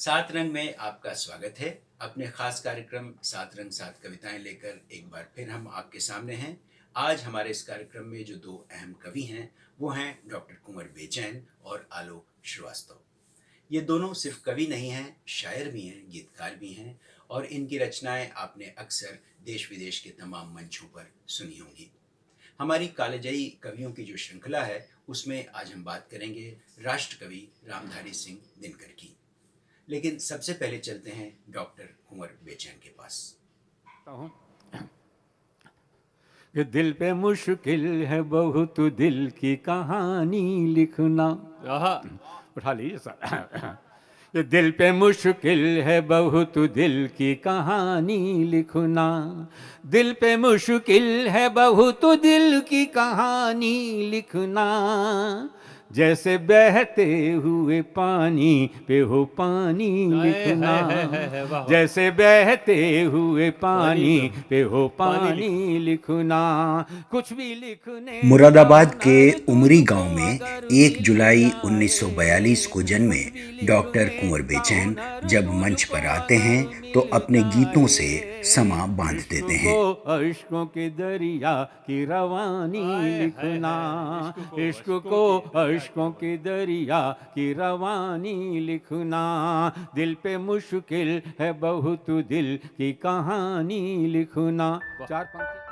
सात रंग में आपका स्वागत है। अपने खास कार्यक्रम सात रंग सात कविताएं लेकर एक बार फिर हम आपके सामने हैं। आज हमारे इस कार्यक्रम में जो दो अहम कवि हैं वो हैं डॉक्टर कुंवर बेचैन और आलोक श्रीवास्तव। ये दोनों सिर्फ कवि नहीं हैं, शायर भी हैं, गीतकार भी हैं और इनकी रचनाएं आपने अक्सर देश विदेश के तमाम मंचों पर सुनी होंगी। हमारी कालजयी कवियों की जो श्रृंखला है उसमें आज हम बात करेंगे राष्ट्र कवि रामधारी सिंह दिनकर की। लेकिन सबसे पहले चलते हैं डॉक्टर कुंवर बेचैन के पास। कि दिल पे मुश्किल है बहुत दिल की कहानी लिखना। उठा लीजिए सर। ये दिल पे मुश्किल है बहुत दिल की कहानी लिखना। दिल पे मुश्किल है बहुत दिल की कहानी लिखना। जैसे बहते हुए पानी पे हो पानी लिखना। जैसे बहते हुए पानी पे हो पानी लिखना। कुछ भी लिखने। मुरादाबाद के उमरी गांव में 1 जुलाई 1942 को जन्मे डॉक्टर कुंवर बेचैन जब मंच पर आते हैं तो अपने गीतों से समा बांध देते हैं। इश्कों के दरिया की रवानी लिखना। इश्क को इश्कों के दरिया की रवानी लिखना। दिल पे मुश्किल है बहुत दिल की कहानी लिखना।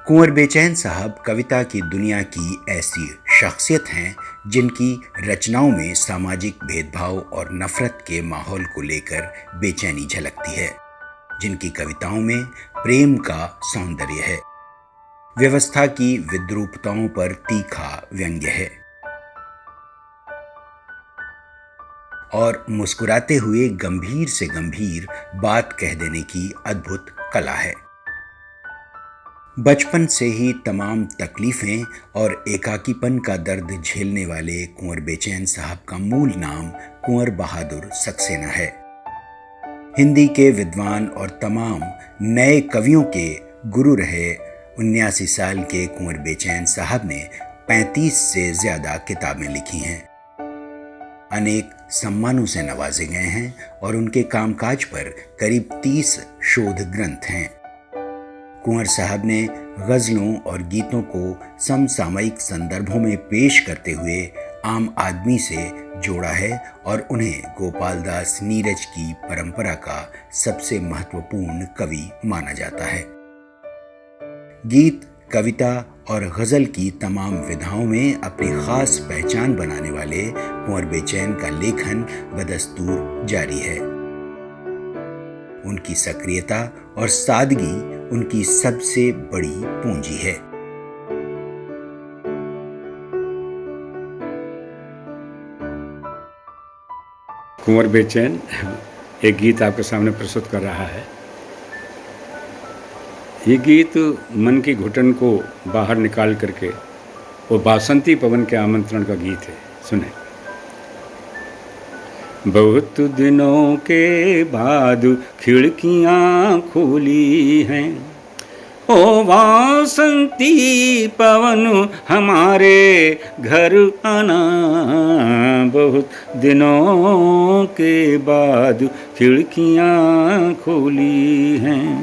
कुंवर बेचैन साहब कविता की दुनिया की ऐसी शख्सियत हैं जिनकी रचनाओं में सामाजिक भेदभाव और नफरत के माहौल को लेकर बेचैनी झलकती है, जिनकी कविताओं में प्रेम का सौंदर्य है, व्यवस्था की विद्रूपताओं पर तीखा व्यंग्य है और मुस्कुराते हुए गंभीर से गंभीर बात कह देने की अद्भुत कला है। बचपन से ही तमाम तकलीफें और एकाकीपन का दर्द झेलने वाले कुंवर बेचैन साहब का मूल नाम कुंवर बहादुर सक्सेना है। हिंदी के विद्वान और तमाम नए कवियों के गुरु रहे 79 साल के कुंवर बेचैन साहब ने 35 से ज्यादा किताबें लिखी हैं, अनेक सम्मानों से नवाजे गए हैं और उनके कामकाज पर करीब 30 शोध ग्रंथ हैं। कुंवर साहब ने गज़लों और गीतों को समसामयिक संदर्भों में पेश करते हुए आम आदमी से जोड़ा है और उन्हें गोपाल दास नीरज की परंपरा का सबसे महत्वपूर्ण कवि माना जाता है। गीत, कविता और गज़ल की तमाम विधाओं में अपनी खास पहचान बनाने वाले कुंवर बेचैन का लेखन बदस्तूर जारी है। उनकी सक्रियता और सादगी उनकी सबसे बड़ी पूंजी है। कुंवर बेचैन एक गीत आपके सामने प्रस्तुत कर रहा है। ये गीत मन की घुटन को बाहर निकाल करके वो बासंती पवन के आमंत्रण का गीत है। सुने। बहुत दिनों के बाद खिड़कियां खोली हैं, ओ वासंती पवन हमारे घर आना। बहुत दिनों के बाद खिड़कियां खोली हैं।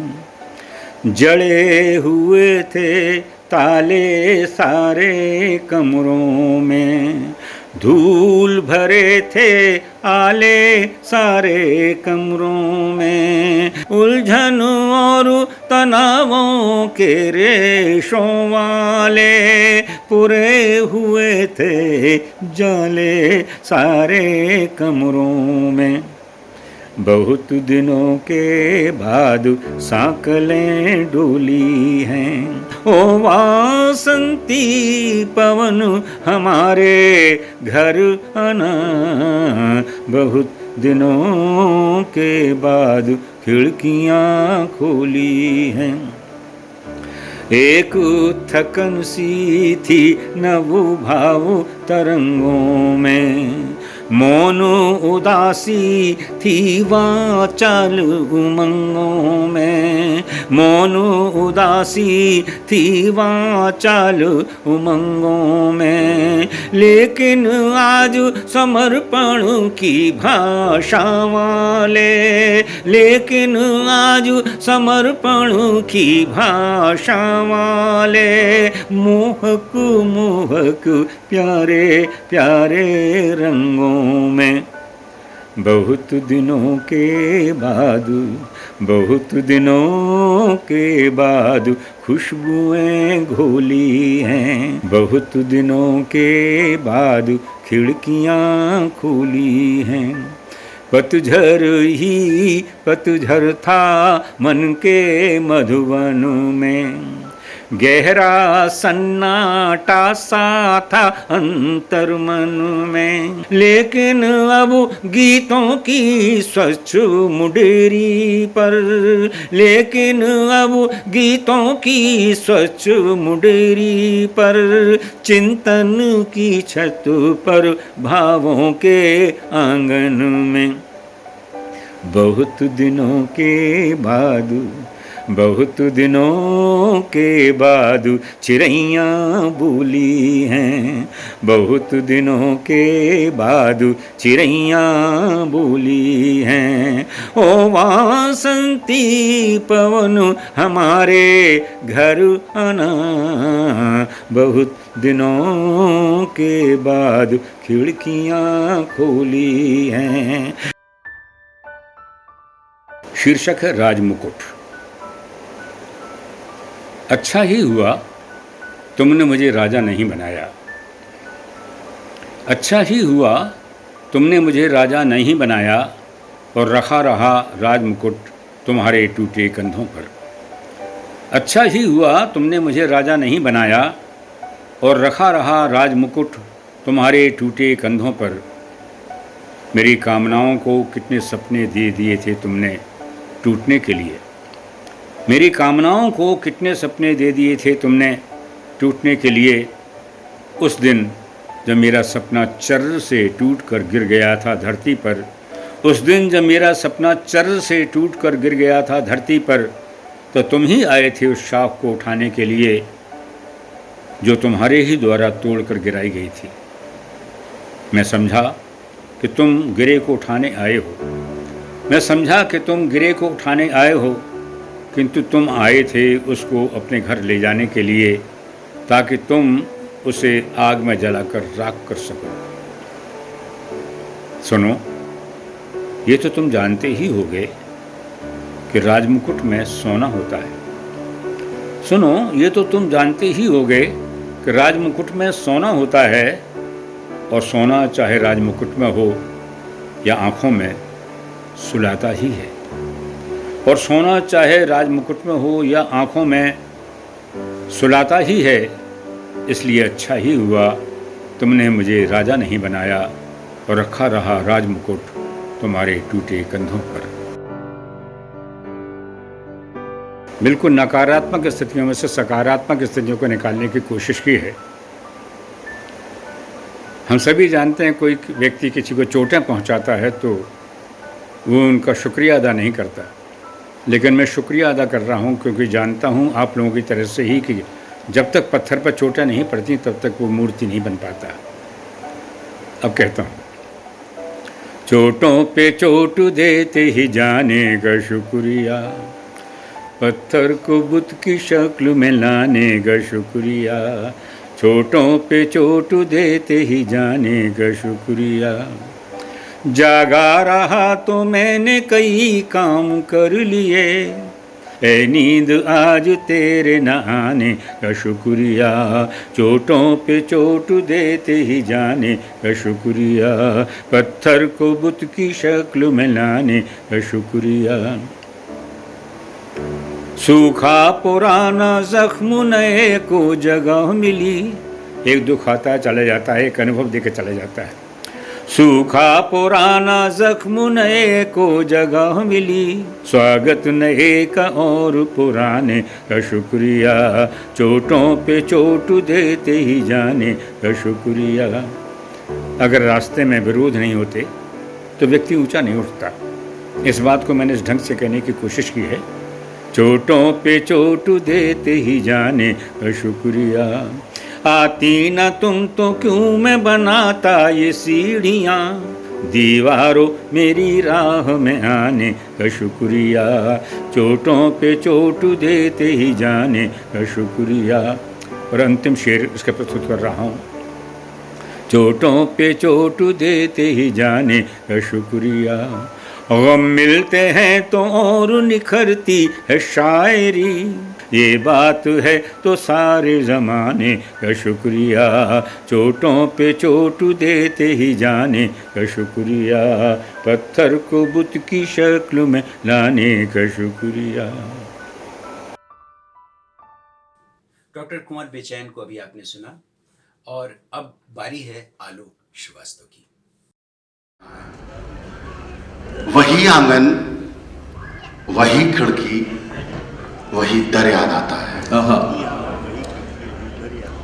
जड़े हुए थे ताले सारे कमरों में, धूल भरे थे आले सारे कमरों में। उलझन और तनावों के रेशों वाले पूरे हुए थे जाले सारे कमरों में। बहुत दिनों के बाद सांकलें डोली हैं, ओ वासंती पवन हमारे घर आना। बहुत दिनों के बाद खिड़कियां खोली हैं। एक थकन सी थी नभ भाव तरंगों में, मौन उदासी थी वाचाल उमंगों में। मौन उदासी थी वाचाल उमंगों में, लेकिन आज समर्पण की भाषा वाले, लेकिन आज समर्पण की भाषा वाले, मोहक मोहक प्यारे प्यारे रंगों में। बहुत दिनों के बाद, बहुत दिनों के बाद खुशबुएं घोली हैं, बहुत दिनों के बाद खिड़कियां खुली हैं। पतझर ही पतझर था मन के मधुवन में, गहरा सन्नाटा सा था अंतर मन में, लेकिन अब गीतों की स्वच्छ मुडेरी पर, लेकिन अब गीतों की स्वच्छ मुडेरी पर, चिंतन की छत पर भावों के आंगन में। बहुत दिनों के बाद, बहुत दिनों के बाद चिड़ैयाँ बोली हैं, बहुत दिनों के बाद चिड़ैयाँ बोली हैं। ओ वासंती पवन हमारे घर आना, बहुत दिनों के बाद खिड़कियाँ खोली हैं। शीर्षक है राजमुकुट। अच्छा ही हुआ तुमने मुझे राजा नहीं बनाया, अच्छा ही हुआ तुमने मुझे राजा नहीं बनाया और रखा रहा राजमुकुट तुम्हारे टूटे कंधों पर। अच्छा ही हुआ तुमने मुझे राजा नहीं बनाया और रखा रहा राजमुकुट तुम्हारे टूटे कंधों पर। मेरी कामनाओं को कितने सपने दे दिए थे तुमने टूटने के लिए, मेरी कामनाओं को कितने सपने दे दिए थे तुमने टूटने के लिए। उस दिन जब मेरा सपना चर्र से टूट कर गिर गया था धरती पर, उस दिन जब मेरा सपना चर्र से टूट कर गिर गया था धरती पर, तो तुम ही आए थे उस शाख को उठाने के लिए जो तुम्हारे ही द्वारा तोड़ कर गिराई गई थी। मैं समझा कि तुम गिरे को उठाने आए हो, मैं समझा कि तुम गिरे को उठाने आए हो, किंतु तुम आए थे उसको अपने घर ले जाने के लिए ताकि तुम उसे आग में जलाकर राख कर सको। सुनो, ये तो तुम जानते ही होगे कि राजमुकुट में सोना होता है। सुनो, ये तो तुम जानते ही होगे कि राजमुकुट में सोना होता है, और सोना चाहे राजमुकुट में हो या आँखों में सुलाता ही है, और सोना चाहे राजमुकुट में हो या आँखों में सुलाता ही है। इसलिए अच्छा ही हुआ तुमने मुझे राजा नहीं बनाया और रखा रहा राजमुकुट तुम्हारे टूटे कंधों पर। बिल्कुल नकारात्मक स्थितियों में से सकारात्मक स्थितियों को निकालने की कोशिश की है। हम सभी जानते हैं कोई व्यक्ति किसी को चोटें पहुंचाता है तो वो उनका शुक्रिया अदा नहीं करता, लेकिन मैं शुक्रिया अदा कर रहा हूँ क्योंकि जानता हूँ आप लोगों की तरह से ही कि जब तक पत्थर पर चोटें नहीं पड़ती तब तक वो मूर्ति नहीं बन पाता। अब कहता हूँ, चोटों पे चोट देते ही जाने का शुक्रिया, पत्थर को बुत की शक्ल में लाने का शुक्रिया, चोटों पे चोट देते ही जाने का शुक्रिया। जागा रहा तो मैंने कई काम कर लिए, ए नींद आज तेरे न आने का शुक्रिया, चोटों पे चोट देते ही जाने का शुक्रिया, पत्थर को बुत की शक्ल में लाने का शुक्रिया। सूखा पुराना जख्म नए को जगह मिली, एक दुख आता है चला जाता है, एक अनुभव देकर चला जाता है। सूखा पुराना जख्म नए को जगह मिली, स्वागत नए का और पुराने का शुक्रिया, चोटों पे चोट देते ही जाने का शुक्रिया। अगर रास्ते में विरोध नहीं होते तो व्यक्ति ऊंचा नहीं उठता। इस बात को मैंने इस ढंग से कहने की कोशिश की है चोटों पे चोट देते ही जाने का शुक्रिया। आती न तुम तो क्यों मैं बनाता ये सीढ़ियाँ, दीवारों मेरी राह में आने का शुक्रिया। चोटों पे चोट देते ही जाने का शुक्रिया। और अंतिम शेर इसका प्रस्तुत कर रहा हूँ। चोटों पे चोट देते ही जाने का शुक्रिया। गम मिलते हैं तो और निखरती है शायरी, ये बात है तो सारे ज़माने का शुक्रिया। चोटों पे चोट देते ही जाने का शुक्रिया। पत्थर को बुत की शक्ल में लाने का शुक्रिया। डॉक्टर कुंवर बेचैन को अभी आपने सुना, और अब बारी है आलोक श्रीवास्तव की। वही आंगन, वही खिड़की, वही दर याद आता है।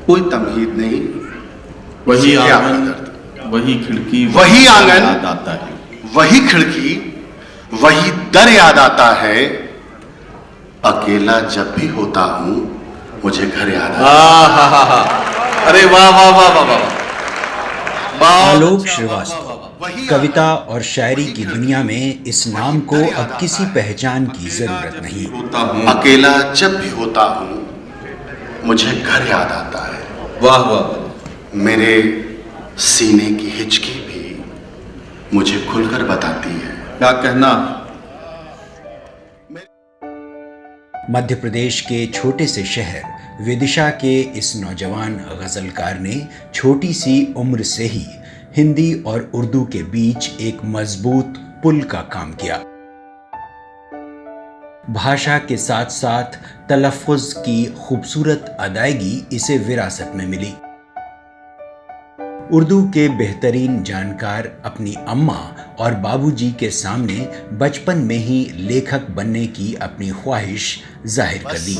कोई तमहीद नहीं, वही क्या आंगन, दर्द। वही खिड़की, वही आंगन, याद आता है। वही खिड़की, वही दर याद आता है। अकेला जब भी होता हूँ मुझे घर याद आता है। अरे वाह वाह वाह वाह वाह। आलोक श्रीवास्तव कविता और शायरी की दुनिया में इस नाम को अब किसी पहचान की जरूरत नहीं। अकेला जब भी होता हूँ मुझे घर याद आता है। वाह वाह। मेरे सीने की हिचकी भी मुझे खुलकर बताती है। क्या कहना। मध्य प्रदेश के छोटे से शहर विदिशा के इस नौजवान गजलकार ने छोटी सी उम्र से ही हिंदी और उर्दू के बीच एक मजबूत पुल का काम किया। भाषा के साथ साथ तलफ़्फ़ुज़ की खूबसूरत अदायगी इसे विरासत में मिली। उर्दू के बेहतरीन जानकार अपनी अम्मा और बाबूजी के सामने बचपन में ही लेखक बनने की अपनी ख्वाहिश जाहिर कर दी।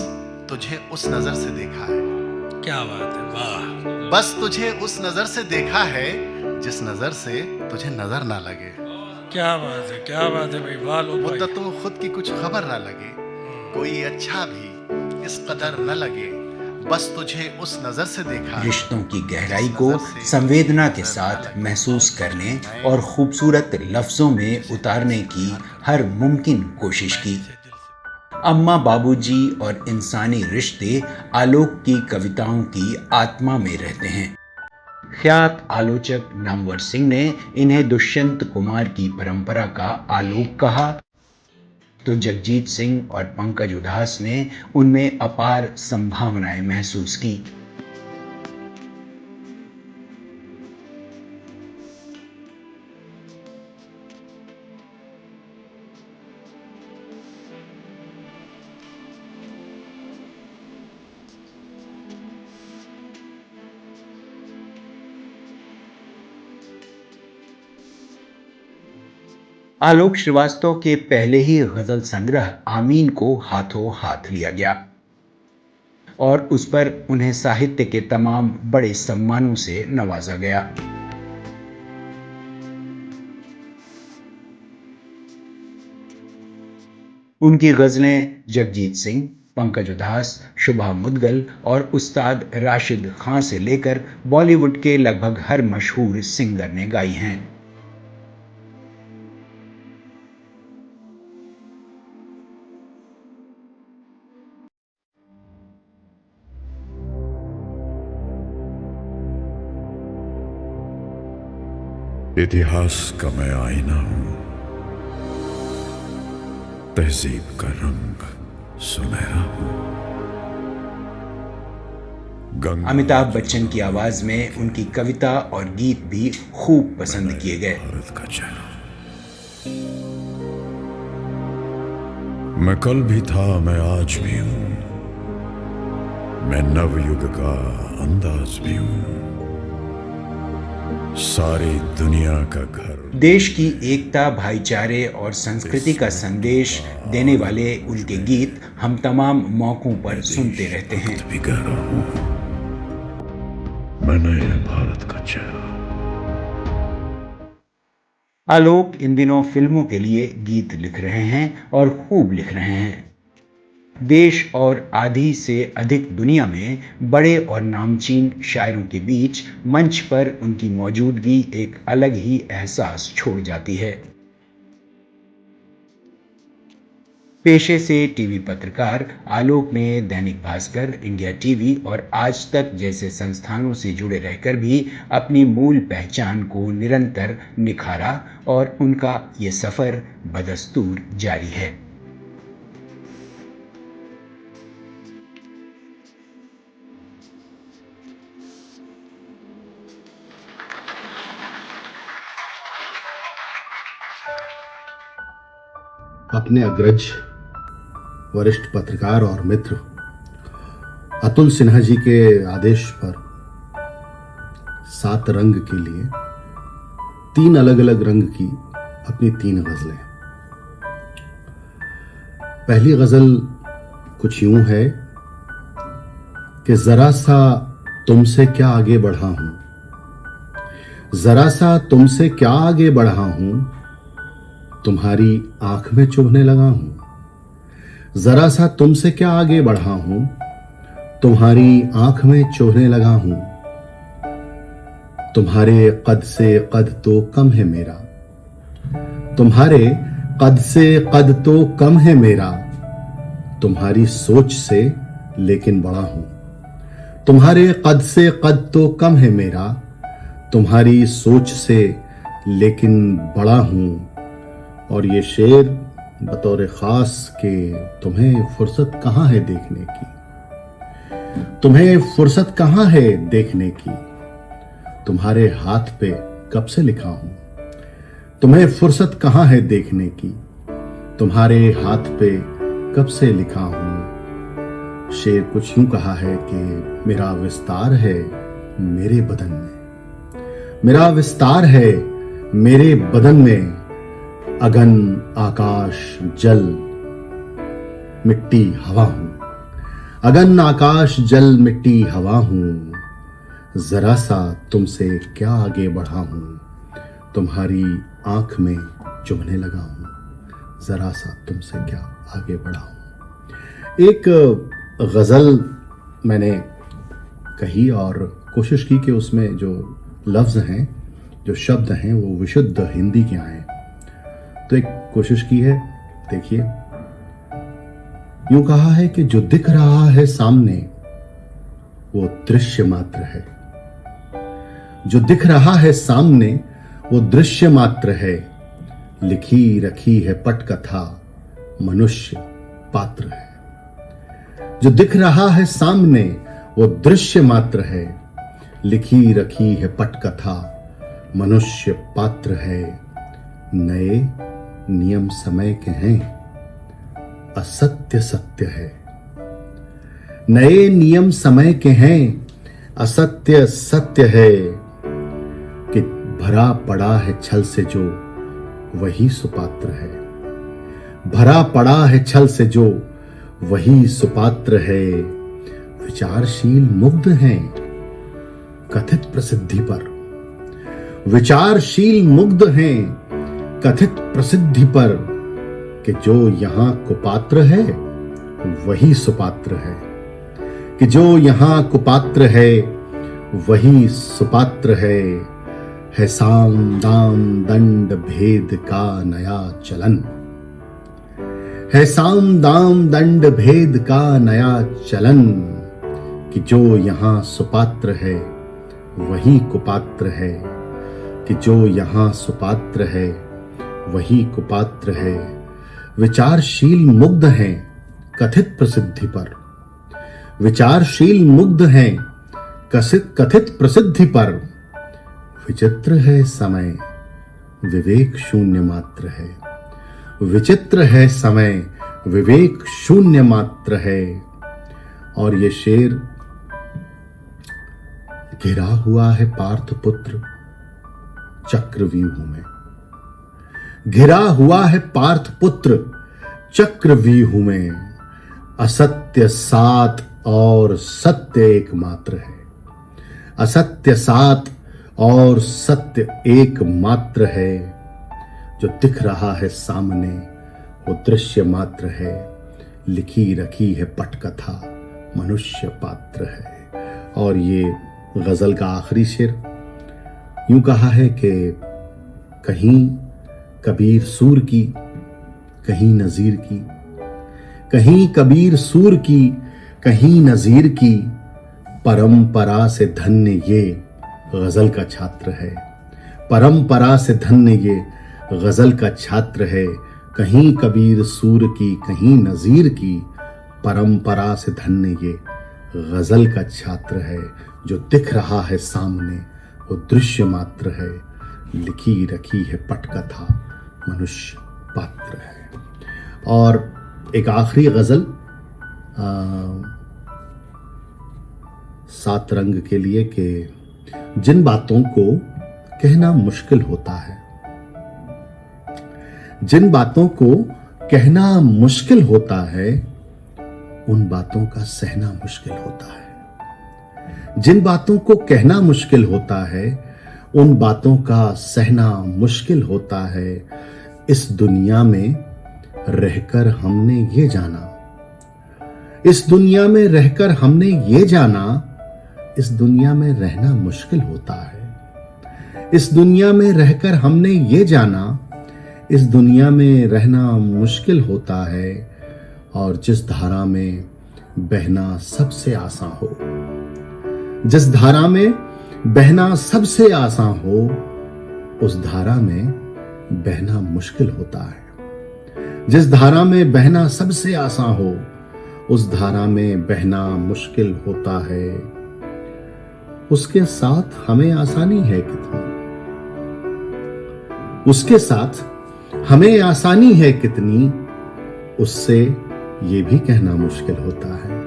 तुझे उस नजर से देखा है। क्या बात है, वाह। बस तुझे उस नजर से देखा है जिस नजर से तुझे नजर ना लगे। क्या बात है, क्या बात है भाई, वाह लो भाई। मुद्दतों खुद की कुछ खबर ना लगे, कोई अच्छा भी इस कदर न लगे, बस तुझे उस नजर से देखा। रिश्तों की गहराई को संवेदना के साथ महसूस करने और खूबसूरत लफ्जों में उतारने की हर मुमकिन कोशिश की। अम्मा बाबूजी और इंसानी रिश्ते आलोक की कविताओं की आत्मा में रहते हैं। ख्यात आलोचक नामवर सिंह ने इन्हें दुष्यंत कुमार की परंपरा का आलोक कहा, तो जगजीत सिंह और पंकज उधास ने उनमें अपार संभावनाएं महसूस की। आलोक श्रीवास्तव के पहले ही गजल संग्रह आमीन को हाथों हाथ लिया गया और उस पर उन्हें साहित्य के तमाम बड़े सम्मानों से नवाजा गया। उनकी गजलें जगजीत सिंह, पंकज उधास, शुभा मुदगल और उस्ताद राशिद खां से लेकर बॉलीवुड के लगभग हर मशहूर सिंगर ने गाई हैं। इतिहास का मैं आईना हूं, तहजीब का रंग सुनहरा हूं। अमिताभ बच्चन की आवाज में उनकी कविता और गीत भी खूब पसंद किए गए। भारत का चेहरा मैं कल भी था, मैं आज भी हूं, मैं नवयुग का अंदाज भी हूं, सारी दुनिया का घर। देश की एकता, भाईचारे और संस्कृति का संदेश देने वाले उनके गीत हम तमाम मौकों पर सुनते रहते हैं। भी कह रहा हूं, मैं नए भारत का चेहरा। आलोक इन दिनों फिल्मों के लिए गीत लिख रहे हैं और खूब लिख रहे हैं। देश और आधी से अधिक दुनिया में बड़े और नामचीन शायरों के बीच मंच पर उनकी मौजूदगी एक अलग ही एहसास छोड़ जाती है। पेशे से टीवी पत्रकार, आलोक ने दैनिक भास्कर, इंडिया टीवी और आज तक जैसे संस्थानों से जुड़े रहकर भी अपनी मूल पहचान को निरंतर निखारा और उनका ये सफर बदस्तूर जारी है। अपने अग्रज वरिष्ठ पत्रकार और मित्र अतुल सिन्हा जी के आदेश पर 7 रंग के लिए 3 अलग अलग रंग की अपनी 3 गजलें। पहली गजल कुछ यूं है कि जरा सा तुमसे क्या आगे बढ़ा हूं, जरा सा तुमसे क्या आगे बढ़ा हूं, तुम्हारी आंख में चुभने लगा हूं, जरा सा तुमसे क्या आगे बढ़ा हूं, तुम्हारी आंख में चुभने लगा हूं, तुम्हारे कद से कद तो कम है मेरा, तुम्हारे कद से कद तो कम है मेरा, तुम्हारी सोच से लेकिन बड़ा हूं, तुम्हारे कद से कद तो कम है मेरा, तुम्हारी सोच से लेकिन बड़ा हूं। और ये शेर बतौर खास के तुम्हें फुर्सत कहाँ है देखने की, तुम्हें फुर्सत कहाँ है देखने की, तुम्हारे हाथ पे कब से लिखा हूं, तुम्हें फुर्सत कहाँ है देखने की, तुम्हारे हाथ पे कब से लिखा हूं। शेर कुछ यूं कहा है कि मेरा विस्तार है मेरे बदन में, मेरा विस्तार है मेरे बदन में, अगन आकाश जल मिट्टी हवा हूं, अगन आकाश जल मिट्टी हवा हूं, जरा सा तुमसे क्या आगे बढ़ा हूं, तुम्हारी आंख में चुभने लगा हूं, जरा सा तुमसे क्या आगे बढ़ा हूं। एक गजल मैंने कही और कोशिश की कि उसमें जो लफ्ज हैं, जो शब्द हैं, वो विशुद्ध हिंदी के आए। तो एक कोशिश की है, देखिए। यूं कहा है कि जो दिख रहा है सामने वो दृश्य मात्र है, जो दिख रहा है सामने वो दृश्य मात्र है, लिखी रखी है पटकथा मनुष्य पात्र है। जो दिख रहा है सामने वो दृश्य मात्र है, लिखी रखी है पटकथा मनुष्य पात्र है। नए नियम समय के हैं, असत्य सत्य है, नए नियम समय के हैं, असत्य सत्य है, कि भरा पड़ा है छल से जो वही सुपात्र है, भरा पड़ा है छल से जो वही सुपात्र है। विचारशील मुग्ध हैं कथित प्रसिद्धि पर, विचारशील मुग्ध हैं कथित प्रसिद्धि पर, कि जो यहां कुपात्र है वही सुपात्र है, कि जो यहां कुपात्र है वही सुपात्र है साम दाम दंड भेद का नया चलन, है साम दाम दंड भेद का नया चलन, कि जो यहां सुपात्र है वही कुपात्र है, कि जो यहां सुपात्र है वही कुपात्र है। विचारशील मुग्ध हैं कथित प्रसिद्धि पर, विचारशील मुग्ध हैं कथित प्रसिद्धि पर, विचित्र है समय विवेक शून्य मात्र है, विचित्र है समय विवेक शून्य मात्र है। और ये शेर, घिरा हुआ है पार्थ पुत्र चक्रव्यूह में, घिरा हुआ है पार्थ पुत्र चक्रव्यूह में, असत्य 7 और सत्य एक मात्र है, असत्य 7 और सत्य एक मात्र है। जो दिख रहा है सामने वो दृश्य मात्र है, लिखी रखी है पटकथा, मनुष्य पात्र है। और ये गजल का आखिरी शेर यूं कहा है कि कहीं कबीर सूर की, कहीं नजीर की, कहीं कबीर सूर की, कहीं नजीर की, परंपरा से धन्य ये गजल का छात्र है। परंपरा से धन्य ये गजल का छात्र है। कहीं कबीर सूर की, कहीं नजीर की, परंपरा से धन्य ये गजल का छात्र है। जो दिख रहा है सामने वो दृश्य मात्र है, लिखी रखी है पटकथा, मनुष्य पात्र है। और एक आखिरी गजल 7 रंग के लिए कि जिन बातों को कहना मुश्किल होता है, जिन बातों को कहना मुश्किल होता है, उन बातों का सहना मुश्किल होता है। जिन बातों को कहना मुश्किल होता है, उन बातों का सहना मुश्किल होता है। इस दुनिया में रहकर हमने ये जाना, इस दुनिया में रहकर हमने ये जाना, इस दुनिया में रहना मुश्किल होता है। इस दुनिया में रहकर हमने ये जाना, इस दुनिया में रहना मुश्किल होता है। और जिस धारा में बहना सबसे आसान हो, जिस धारा में बहना सबसे आसान हो, उस धारा में बहना मुश्किल होता है। जिस धारा में बहना सबसे आसान हो, उस धारा में बहना मुश्किल होता है। उसके साथ हमें आसानी है कितनी, उसके साथ हमें आसानी है कितनी, उससे ये भी कहना मुश्किल होता है।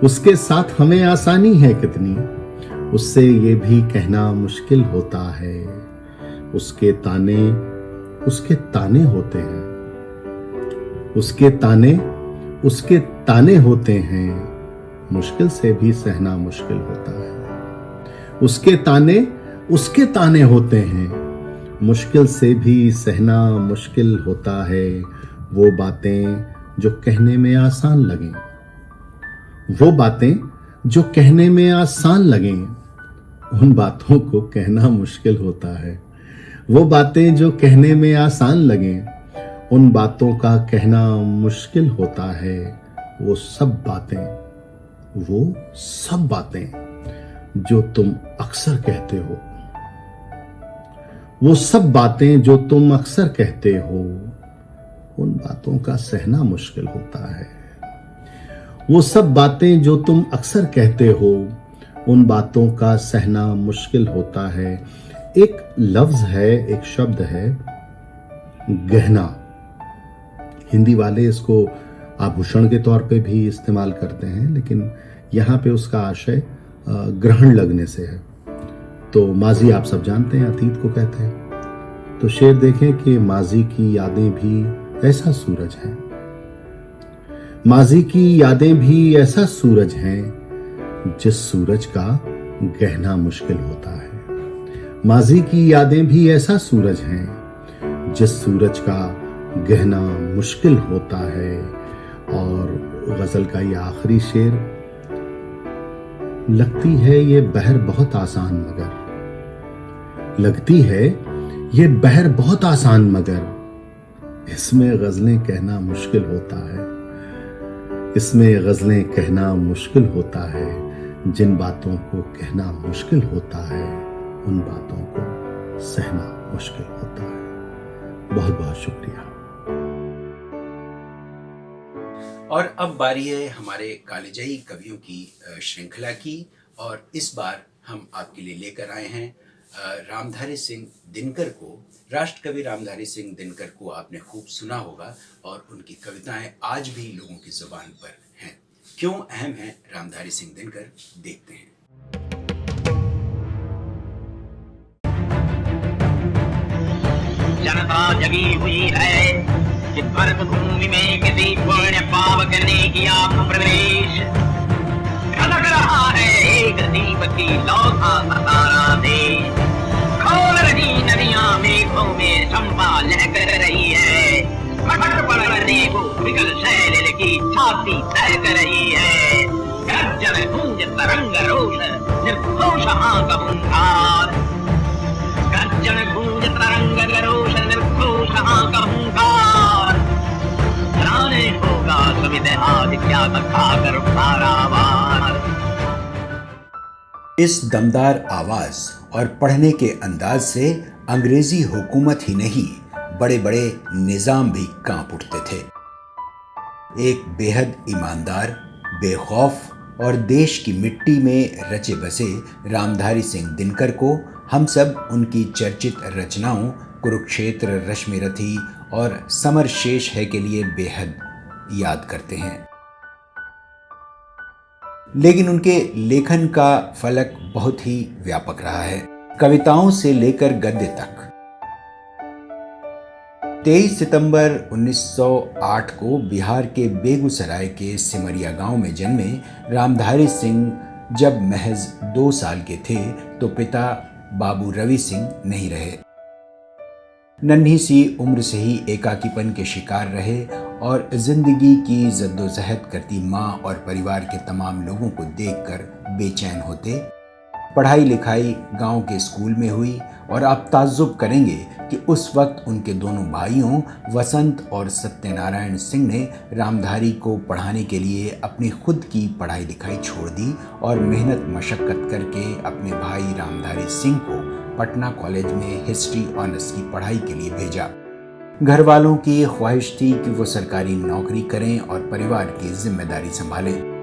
उसके साथ हमें आसानी है कितनी, उससे ये भी कहना मुश्किल होता है। उसके ताने होते हैं, उसके ताने होते हैं, मुश्किल से भी सहना मुश्किल होता है। उसके ताने होते हैं, मुश्किल से भी सहना मुश्किल होता है। वो बातें जो कहने में आसान लगें, वो बातें जो कहने में आसान लगें, उन बातों को कहना मुश्किल होता है। वो बातें जो कहने में आसान लगें, उन बातों का कहना मुश्किल होता है। वो सब बातें जो तुम अक्सर कहते हो, वो सब बातें जो तुम अक्सर कहते हो, उन बातों का सहना मुश्किल होता है। वो सब बातें जो तुम अक्सर कहते हो, उन बातों का सहना मुश्किल होता है। एक लफ्ज है, एक शब्द है गहना। हिंदी वाले इसको आभूषण के तौर पे भी इस्तेमाल करते हैं, लेकिन यहाँ पे उसका आशय ग्रहण लगने से है। तो माजी आप सब जानते हैं, अतीत को कहते हैं। तो शेर देखें कि माजी की यादें भी ऐसा सूरज है, माजी की यादें भी ऐसा सूरज हैं जिस सूरज का गहना मुश्किल होता है। माजी की यादें भी ऐसा सूरज हैं जिस सूरज का गहना मुश्किल होता है। और गजल का ये आखिरी शेर, लगती है ये बहर बहुत आसान मगर, लगती है ये बहर बहुत आसान मगर, इसमें गजलें कहना मुश्किल होता है। इसमें गजलें कहना मुश्किल होता है। जिन बातों को कहना मुश्किल होता है, उन बातों को सहना मुश्किल होता है। बहुत बहुत शुक्रिया। और अब बारी है हमारे कालेजाई कवियों की श्रृंखला की, और इस बार हम आपके लिए लेकर आए हैं रामधारी सिंह दिनकर को। राष्ट्र कवि रामधारी सिंह दिनकर को आपने खूब सुना होगा, और उनकी कविताएं आज भी लोगों की जुबान पर हैं। क्यों अहम है रामधारी सिंह दिनकर, देखते हैं। जनता जगी हुई है कि भारत भूमि में किसी पुण्य पाप करने की आत्म प्रवेश खनक रहा है एक दीप की लौथा सतारा देश। खोल रही नदियां मेघों में चंपा लहक रही है, फट पड़ने को विकल शैल की छाती तय कर रही है। गर्जन गूंज तरंग रोष निर्घोष हाथ हुंकार, गर्जन गूंज तरंग रोष निर्घोष हाथ हुंकार। जाने होगा सवित आदित्या खाकर पारावार। इस दमदार आवाज और पढ़ने के अंदाज से अंग्रेजी हुकूमत ही नहीं, बड़े बड़े निजाम भी कांप उठते थे। एक बेहद ईमानदार, बेखौफ और देश की मिट्टी में रचे बसे रामधारी सिंह दिनकर को हम सब उनकी चर्चित रचनाओं कुरुक्षेत्र, रश्मिरथी और समर शेष है के लिए बेहद याद करते हैं। लेकिन उनके लेखन का फलक बहुत ही व्यापक रहा है, कविताओं से लेकर गद्य तक। 23 सितंबर 1908 को बिहार के बेगूसराय के सिमरिया गांव में जन्मे रामधारी सिंह जब महज 2 साल के थे तो पिता बाबू रवि सिंह नहीं रहे। नन्ही सी उम्र से ही एकाकीपन के शिकार रहे और जिंदगी की जद्दोजहद करती माँ और परिवार के तमाम लोगों को देखकर बेचैन होते। पढ़ाई लिखाई गांव के स्कूल में हुई और आप ताज्जुब करेंगे कि उस वक्त उनके दोनों भाइयों वसंत और सत्यनारायण सिंह ने रामधारी को पढ़ाने के लिए अपनी खुद की पढ़ाई लिखाई छोड़ दी और मेहनत मशक्कत करके अपने भाई रामधारी सिंह को पटना कॉलेज में हिस्ट्री ऑनर्स की पढ़ाई के लिए भेजा। घर वालों की ख्वाहिश थी कि वो सरकारी नौकरी करें और परिवार की जिम्मेदारी संभालें।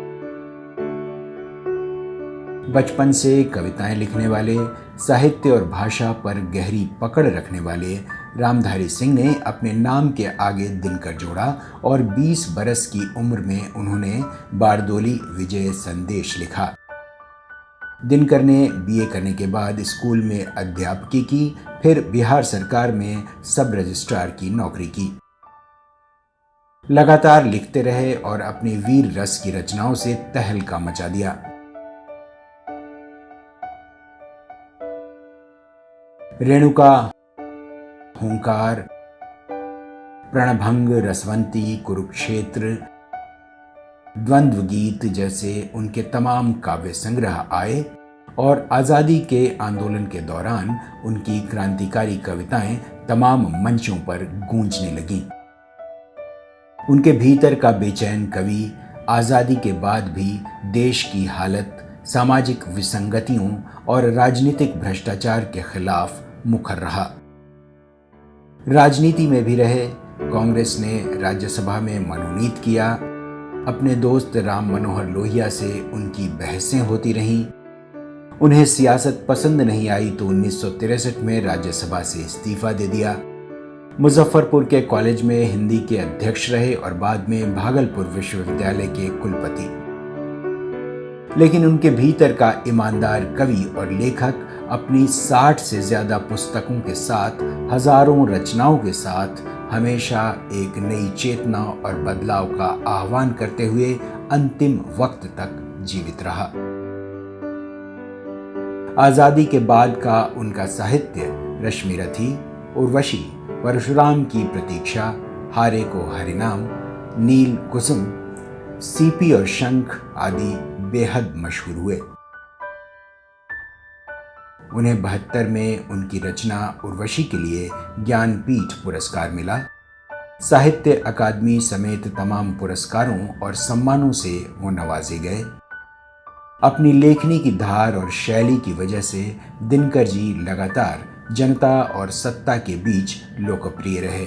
बचपन से कविताएं लिखने वाले, साहित्य और भाषा पर गहरी पकड़ रखने वाले रामधारी सिंह ने अपने नाम के आगे दिनकर जोड़ा और 20 बरस की उम्र में उन्होंने बारदोली विजय संदेश लिखा। दिनकर ने बीए करने के बाद स्कूल में अध्यापकी की, फिर बिहार सरकार में सब रजिस्ट्रार की नौकरी की। लगातार लिखते रहे और अपनी वीर रस की रचनाओं से तहलका मचा दिया। रेणुका, हुंकार, प्रणभंग, रसवंती, कुरुक्षेत्र, द्वंद्व गीत जैसे उनके तमाम काव्य संग्रह आए और आज़ादी के आंदोलन के दौरान उनकी क्रांतिकारी कविताएं तमाम मंचों पर गूंजने लगीं। उनके भीतर का बेचैन कवि आज़ादी के बाद भी देश की हालत, सामाजिक विसंगतियों और राजनीतिक भ्रष्टाचार के खिलाफ मुखर रहा। राजनीति में भी रहे। कांग्रेस ने राज्यसभा में मनोनीत किया। अपने दोस्त राम मनोहर लोहिया से उनकी बहसें होती रहीं। उन्हें सियासत पसंद नहीं आई तो 1963 में राज्यसभा से इस्तीफा दे दिया। मुजफ्फरपुर के कॉलेज में हिंदी के अध्यक्ष रहे और बाद में भागलपुर विश्वविद्यालय के कुलपति। लेकिन उनके भीतर का ईमानदार कवि और लेखक अपनी 60 से ज्यादा पुस्तकों के साथ, हजारों रचनाओं के साथ हमेशा एक नई चेतना और बदलाव का आह्वान करते हुए अंतिम वक्त तक जीवित रहा। आजादी के बाद का उनका साहित्य रश्मिरथी, उर्वशी, परशुराम की प्रतीक्षा, हारे को हरिनाम, नील कुसुम, सीपी और शंख आदि बेहद मशहूर हुए। उन्हें 72 में उनकी रचना उर्वशी के लिए ज्ञानपीठ पुरस्कार मिला। साहित्य अकादमी समेत तमाम पुरस्कारों और सम्मानों से वो नवाजे गए। अपनी लेखनी की धार और शैली की वजह से दिनकर जी लगातार जनता और सत्ता के बीच लोकप्रिय रहे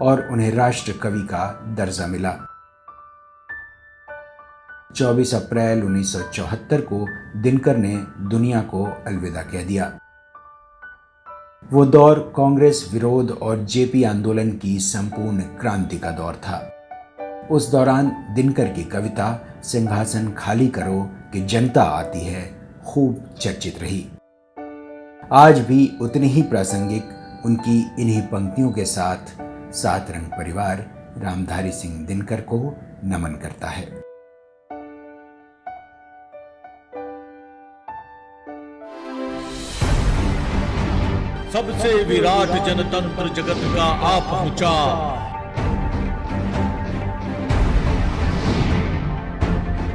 और उन्हें राष्ट्र कवि का दर्जा मिला। 24 अप्रैल 1974 को दिनकर ने दुनिया को अलविदा कह दिया। वो दौर कांग्रेस विरोध और जेपी आंदोलन की संपूर्ण क्रांति का दौर था। उस दौरान दिनकर की कविता सिंहासन खाली करो कि जनता आती है खूब चर्चित रही। आज भी उतनी ही प्रासंगिक उनकी इन्हीं पंक्तियों के साथ सात रंग परिवार रामधारी सिंह दिनकर को नमन करता है। सबसे विराट जनतंत्र जगत का आप पहुंचा,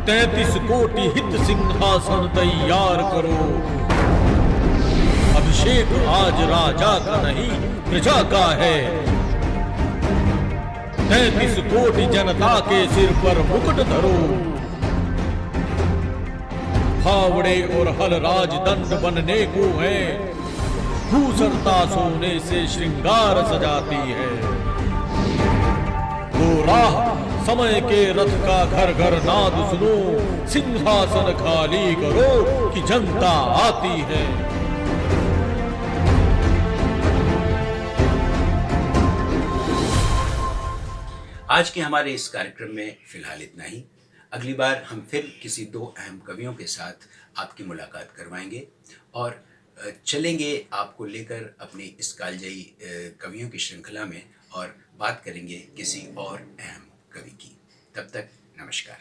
33 कोटि हित सिंहासन तैयार करो। अभिषेक आज राजा का नहीं प्रजा का है। 33 कोटि जनता के सिर पर मुकुट धरो। फावड़े और हल राजदंड बनने को है। भूषणता सोने से श्रृंगार सजाती है। वो राह समय के रथ का घर घर नाद सुनो। सिंहासन खाली करो कि जनता आती है। आज के हमारे इस कार्यक्रम में फिलहाल इतना ही। अगली बार हम फिर किसी दो अहम कवियों के साथ आपकी मुलाकात करवाएंगे और चलेंगे आपको लेकर अपनी इस कालजयी कवियों की श्रृंखला में और बात करेंगे किसी और अहम कवि की। तब तक नमस्कार।